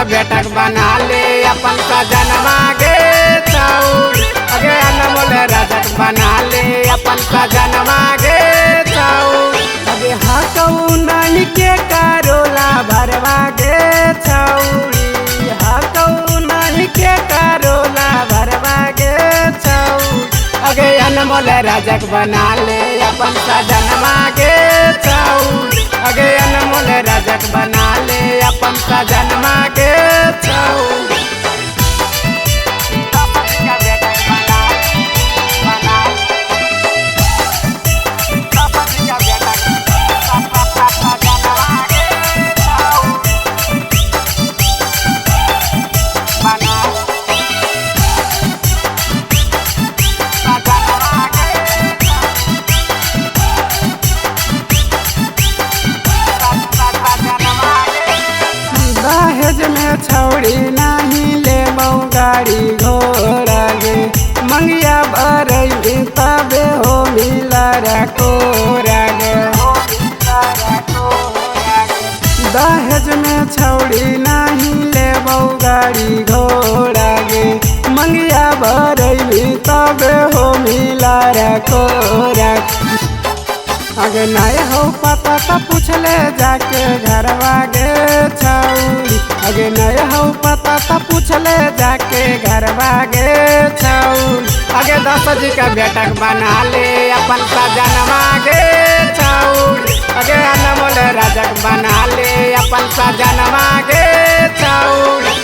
बेटक बना ले अपन सजनवा गे छौरी। अगे अनमोल राजक बना ले अपन सजनवा गे छौरी। अगे हकऊ नहीं के करोला भरवा गे छौरी। हकऊ नहीं के करोला भरवा गे छौरी। अगे अनमोल राजक बना ले अपन सजनवा गे छौरी। अगे अनमोल राजक बना ले अपन सजनवा गे छौरी। दहेज में छौड़ी नहीं ले गाड़ी घोड़ा गे। मंगिया भरई तबे हो मिला कोरा गे। दहेज में छौड़ी नहीं ले गाड़ी घोड़ा गे। मंगिया भरई तबे हो मिला कोरा। अगे नहीं हो पता तो पूछ ले जाके घरवा गे छौरी। अगे नहीं हो पता तो पूछ ले जाके घरवा गे छौरी। अगे 10 जी का बेटक बना ले अपन सजनवा गे छौरी। अगे अनमोल राजक बना ले अपन सजनवा गे छौरी।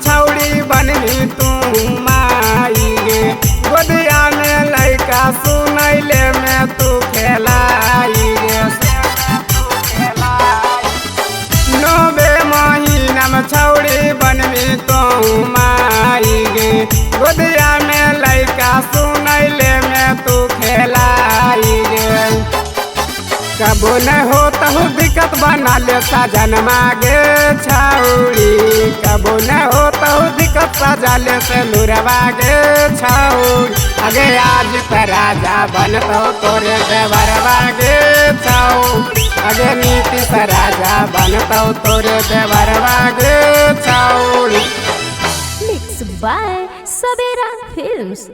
छौड़ी बनही तू माई गे। गोदिया में लैका सुनैले में तू खेलाई गे। 9 महीना में छौड़ी बनही तू माई गे। गोदिया में लैका सुनैले में तू खेलाई गे। कबो न हो तहु दिक्कत बना ले सजनवा गे छौरी। कबो न हो तहु दिक्कत सजा ले से लुरवा गे छौरी। अगे आज त राजा बनतो तोरे देवरवा गे छौरी। अगे नीति से राजा बनतो तोरे देवरवा गे छौरी। मिक्स बाय सवेरा फिल्म्स।